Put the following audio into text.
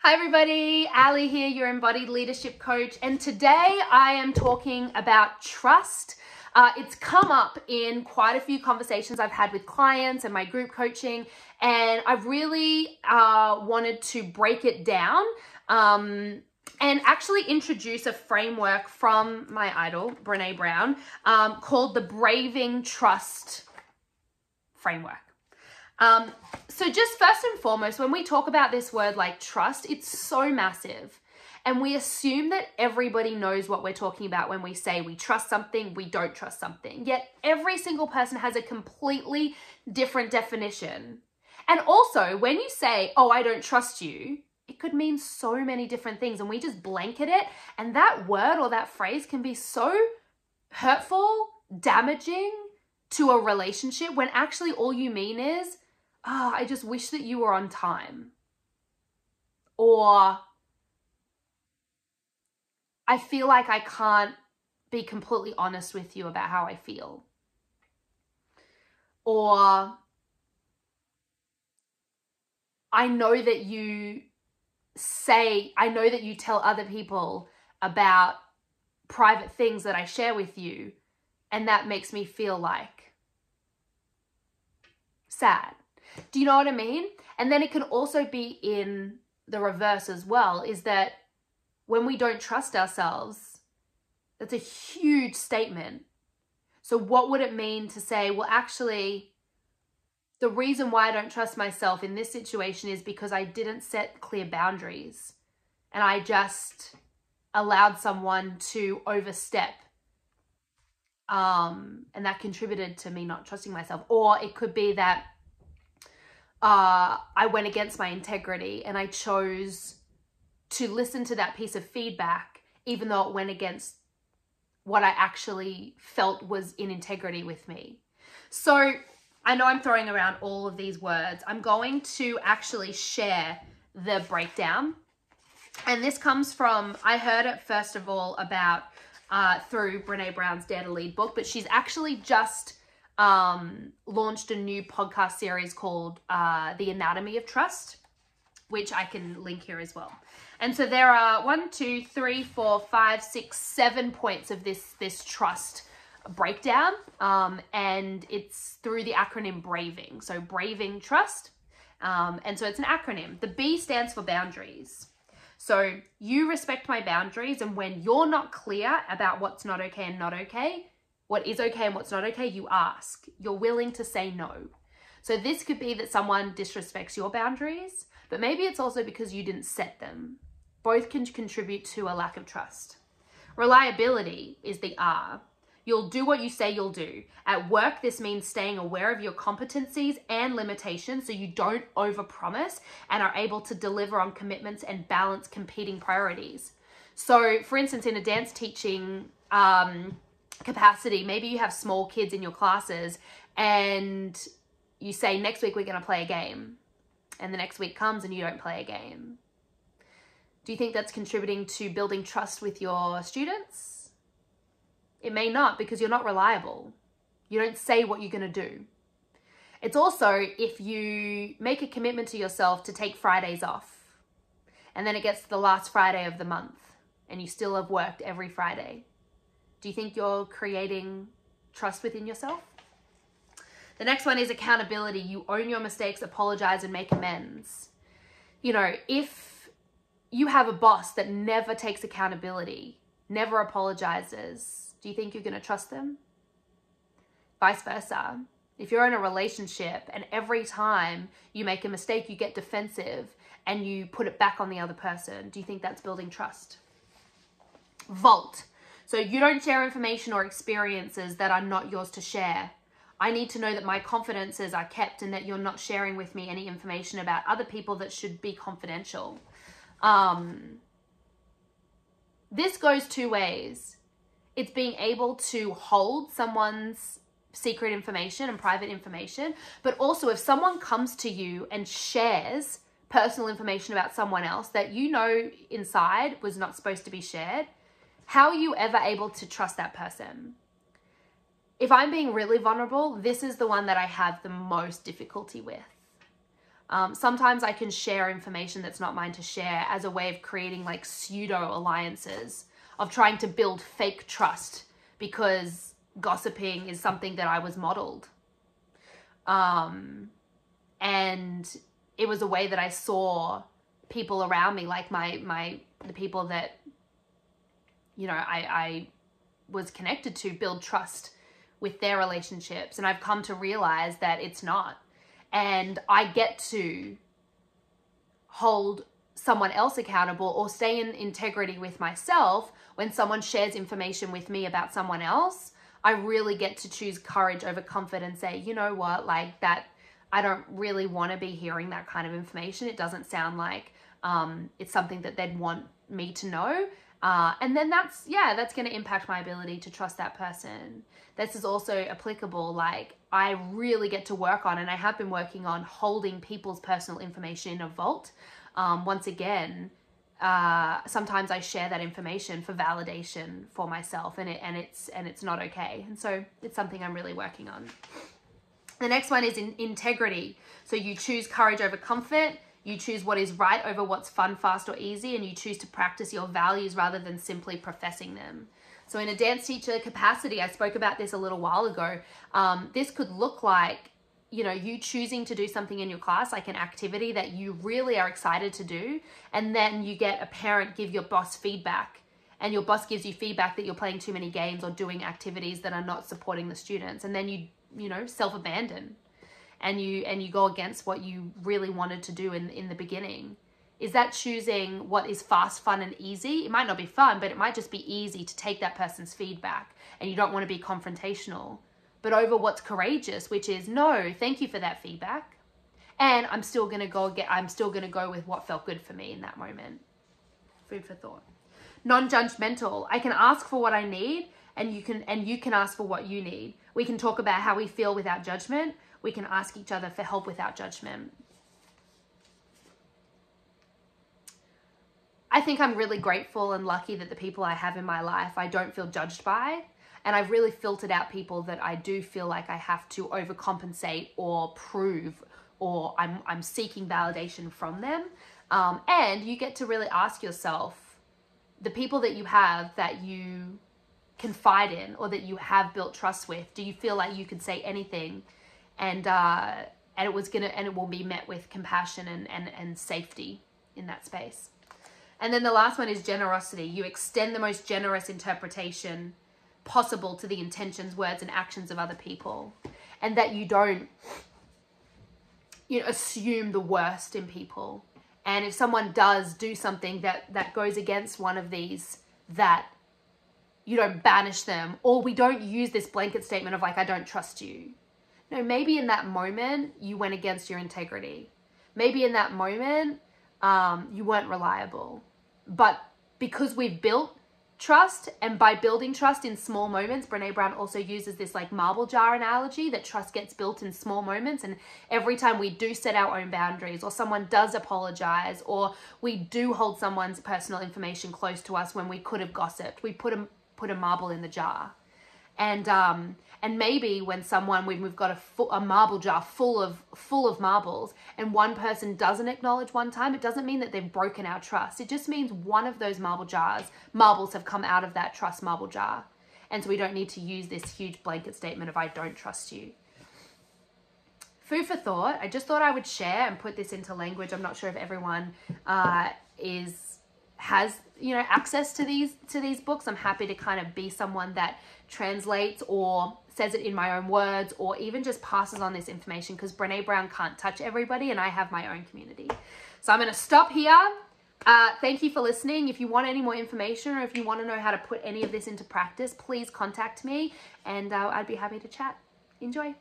Hi everybody, Ali here, your embodied leadership coach, and today I am talking about trust. It's come up in quite a few conversations I've had with clients and my group coaching, and I've really wanted to break it down and actually introduce a framework from my idol, Brené Brown, called the Braving Trust framework. So just first and foremost, when we talk about this word like trust, it's so massive. And we assume that everybody knows what we're talking about when we say we trust something, we don't trust something. Yet every single person has a completely different definition. And also, when you say, oh, I don't trust you, it could mean so many different things. And we just blanket it. And that word or that phrase can be so hurtful, damaging to a relationship when actually all you mean is, I just wish that you were on time. Or I feel like I can't be completely honest with you about how I feel. Or I know that you tell other people about private things that I share with you, and that makes me feel like sad. Do you know what I mean? And then it can also be in the reverse as well, is that when we don't trust ourselves, that's a huge statement. So what would it mean to say, well, actually, the reason why I don't trust myself in this situation is because I didn't set clear boundaries and I just allowed someone to overstep. And that contributed to me not trusting myself. Or it could be that I went against my integrity and I chose to listen to that piece of feedback, even though it went against what I actually felt was in integrity with me. So I know I'm throwing around all of these words. I'm going to actually share the breakdown. And this comes from, I heard it first of all about through Brené Brown's Dare to Lead book, but she's actually just launched a new podcast series called The Anatomy of Trust, which I can link here as well. And so there are 7 points of this trust breakdown, and it's through the acronym BRAVING. So Braving Trust, and so it's an acronym. The B stands for boundaries. So you respect my boundaries, and when you're not clear about what's not okay and not okay, what is okay and what's not okay, you ask. You're willing to say no. So this could be that someone disrespects your boundaries, but maybe it's also because you didn't set them. Both can contribute to a lack of trust. Reliability is the R. You'll do what you say you'll do. At work, this means staying aware of your competencies and limitations so you don't overpromise and are able to deliver on commitments and balance competing priorities. So, for instance, in a dance teaching capacity, maybe you have small kids in your classes and you say, next week we're going to play a game. And the next week comes and you don't play a game. Do you think that's contributing to building trust with your students? It may not, because you're not reliable. You don't say what you're going to do. It's also if you make a commitment to yourself to take Fridays off, and then it gets to the last Friday of the month and you still have worked every Friday. Do you think you're creating trust within yourself? The next one is accountability. You own your mistakes, apologize, and make amends. You know, if you have a boss that never takes accountability, never apologizes, do you think you're going to trust them? Vice versa. If you're in a relationship and every time you make a mistake, you get defensive and you put it back on the other person, do you think that's building trust? Vault. So you don't share information or experiences that are not yours to share. I need to know that my confidences are kept and that you're not sharing with me any information about other people that should be confidential. This goes two ways. It's being able to hold someone's secret information and private information, but also if someone comes to you and shares personal information about someone else that you know inside was not supposed to be shared, how are you ever able to trust that person? If I'm being really vulnerable, this is the one that I have the most difficulty with. Sometimes I can share information that's not mine to share as a way of creating like pseudo alliances, of trying to build fake trust because gossiping is something that I was modeled. And it was a way that I saw people around me, like the people that, you know, I was connected to, build trust with their relationships. And I've come to realize that it's not. And I get to hold someone else accountable or stay in integrity with myself when someone shares information with me about someone else. I really get to choose courage over comfort and say, you know what, like that, I don't really want to be hearing that kind of information. It doesn't sound like it's something that they'd want me to know. And then that's going to impact my ability to trust that person. This is also applicable. Like I really get to work on, and I have been working on, holding people's personal information in a vault. Once again, sometimes I share that information for validation for myself, and it's not okay. And so it's something I'm really working on. The next one is integrity. So you choose courage over comfort. You choose what is right over what's fun, fast, or easy, and you choose to practice your values rather than simply professing them. So in a dance teacher capacity, I spoke about this a little while ago. This could look like, you know, you choosing to do something in your class, like an activity that you really are excited to do, and then you get a parent give your boss feedback, and your boss gives you feedback that you're playing too many games or doing activities that are not supporting the students, and then you know, self-abandon. And you go against what you really wanted to do in the beginning. Is that choosing what is fast, fun, and easy? It might not be fun, but it might just be easy to take that person's feedback, and you don't want to be confrontational. But over what's courageous, which is, no, thank you for that feedback, and I'm still gonna go with what felt good for me in that moment. Food for thought. Non-judgmental. I can ask for what I need, and you can ask for what you need. We can talk about how we feel without judgment. We can ask each other for help without judgment. I think I'm really grateful and lucky that the people I have in my life, I don't feel judged by. And I've really filtered out people that I do feel like I have to overcompensate or prove, or I'm seeking validation from them. And you get to really ask yourself, the people that you have that you confide in or that you have built trust with, do you feel like you could say anything and it will be met with compassion and safety in that space? And then the last one is generosity. You extend the most generous interpretation possible to the intentions, words, and actions of other people, and that you don't, you know, assume the worst in people. And if someone does do something that goes against one of these, that you don't banish them, or we don't use this blanket statement of like, I don't trust you. No, maybe in that moment you went against your integrity. Maybe in that moment you weren't reliable. But because we've built trust, and by building trust in small moments, Brene Brown also uses this like marble jar analogy, that trust gets built in small moments. And every time we do set our own boundaries, or someone does apologize, or we do hold someone's personal information close to us when we could have gossiped, we put a marble in the jar. And maybe when we've got a marble jar full of marbles, and one person doesn't acknowledge one time, it doesn't mean that they've broken our trust. It just means one of those marbles have come out of that trust marble jar. And so we don't need to use this huge blanket statement of I don't trust you. Food for thought. I just thought I would share and put this into language. I'm not sure if everyone has, you know, access to these books. I'm happy to kind of be someone that translates or says it in my own words, or even just passes on this information, because Brene Brown can't touch everybody, and I have my own community. So I'm going to stop here. Thank you for listening. If you want any more information, or if you want to know how to put any of this into practice, please contact me, and I'd be happy to chat. Enjoy.